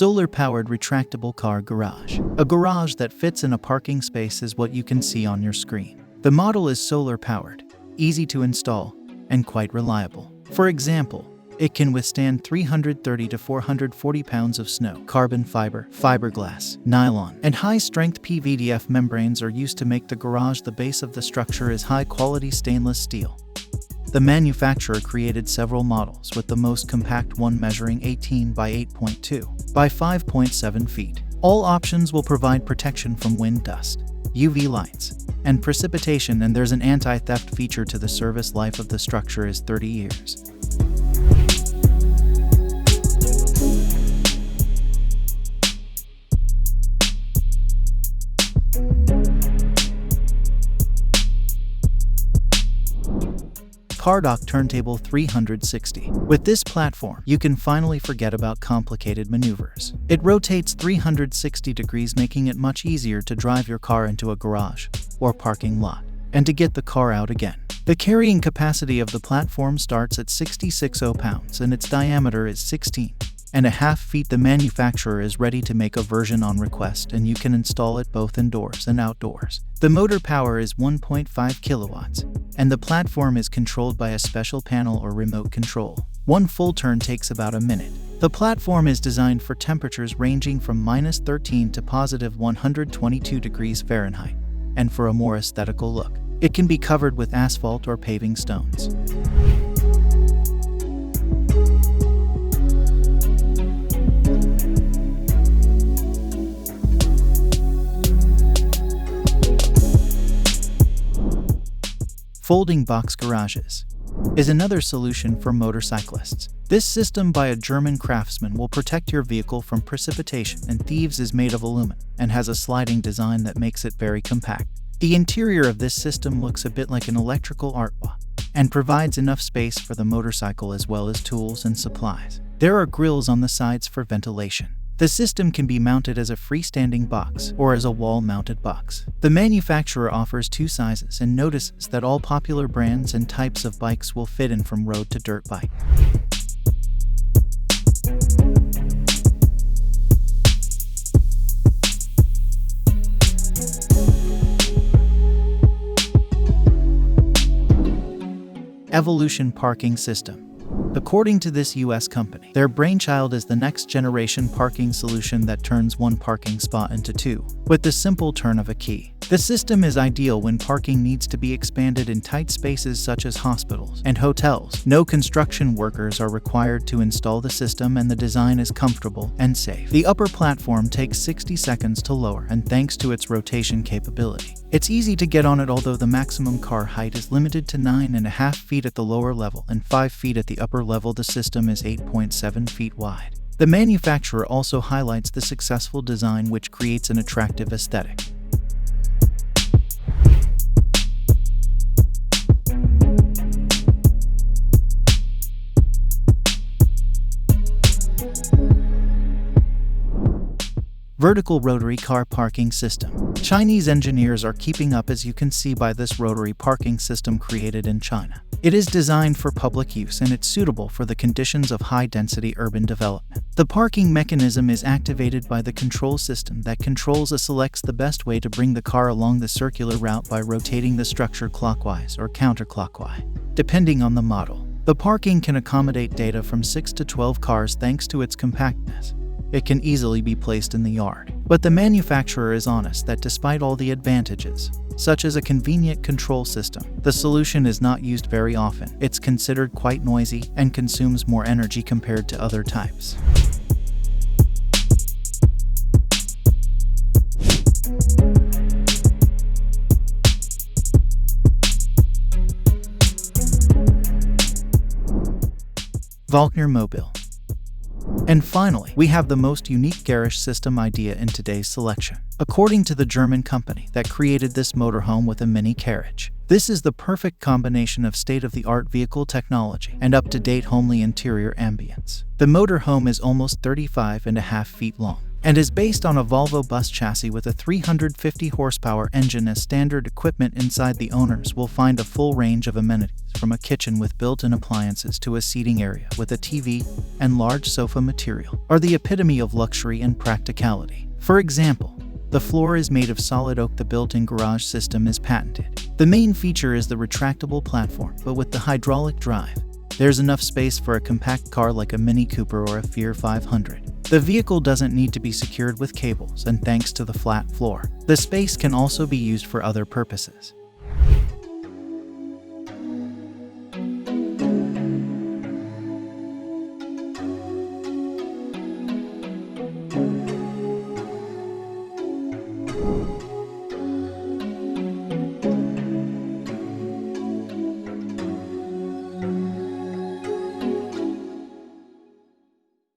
Solar-powered retractable car garage. A garage that fits in a parking space is what you can see on your screen. The model is solar-powered, easy to install, and quite reliable. For example, it can withstand 330 to 440 pounds of snow. Carbon fiber, fiberglass, nylon, and high-strength PVDF membranes are used to make the garage. The base of the structure is high-quality stainless steel. The manufacturer created several models, with the most compact one measuring 18 by 8.2 by 5.7 feet. All options will provide protection from wind, dust, UV lights, and precipitation, and there's an anti-theft feature to the service life of the structure is 30 years. Cardok Turntable 360. With this platform, you can finally forget about complicated maneuvers. It rotates 360 degrees, making it much easier to drive your car into a garage or parking lot, and to get the car out again. The carrying capacity of the platform starts at 66 pounds and its diameter is 16.5 feet. The manufacturer is ready to make a version on request, and you can install it both indoors and outdoors. The motor power is 1.5 kilowatts, and the platform is controlled by a special panel or remote control. One full turn takes about a minute. The platform is designed for temperatures ranging from -13 to +122 degrees Fahrenheit, and for a more aesthetical look, it can be covered with asphalt or paving stones. Folding box garages is another solution for motorcyclists. This system by a German craftsman will protect your vehicle from precipitation and thieves. Is made of aluminum and has a sliding design that makes it very compact. The interior of this system looks a bit like an electrical artwork and provides enough space for the motorcycle as well as tools and supplies. There are grills on the sides for ventilation. The system can be mounted as a freestanding box or as a wall-mounted box. The manufacturer offers two sizes and notices that all popular brands and types of bikes will fit in, from road to dirt bike. Evolution parking system. According to this US company, their brainchild is the next-generation parking solution that turns one parking spot into two, with the simple turn of a key. The system is ideal when parking needs to be expanded in tight spaces such as hospitals and hotels. No construction workers are required to install the system, and the design is comfortable and safe. The upper platform takes 60 seconds to lower, and thanks to its rotation capability, it's easy to get on it, although the maximum car height is limited to 9.5 feet at the lower level and 5 feet at the upper level. The system is 8.7 feet wide. The manufacturer also highlights the successful design, which creates an attractive aesthetic. Vertical rotary car parking system. Chinese engineers are keeping up, as you can see by this rotary parking system created in China. It is designed for public use, and it's suitable for the conditions of high-density urban development. The parking mechanism is activated by the control system that selects the best way to bring the car along the circular route by rotating the structure clockwise or counterclockwise, depending on the model. The parking can accommodate data from 6 to 12 cars thanks to its compactness. It can easily be placed in the yard. But the manufacturer is honest that despite all the advantages, such as a convenient control system, the solution is not used very often. It's considered quite noisy and consumes more energy compared to other types. Volkner Mobil. And finally, we have the most unique garage system idea in today's selection. According to the German company that created this motorhome with a mini carriage, this is the perfect combination of state-of-the-art vehicle technology and up-to-date homely interior ambience. The motorhome is almost 35.5 feet long and is based on a Volvo bus chassis with a 350 horsepower engine as standard equipment. Inside, the owners will find a full range of amenities from a kitchen with built-in appliances to a seating area with a TV and large sofa material are the epitome of luxury and practicality. For example, the floor is made of solid oak. The built-in garage system is patented. The main feature is the retractable platform, but with the hydraulic drive, there's enough space for a compact car like a Mini Cooper or a Fiat 500. The vehicle doesn't need to be secured with cables, and thanks to the flat floor, the space can also be used for other purposes.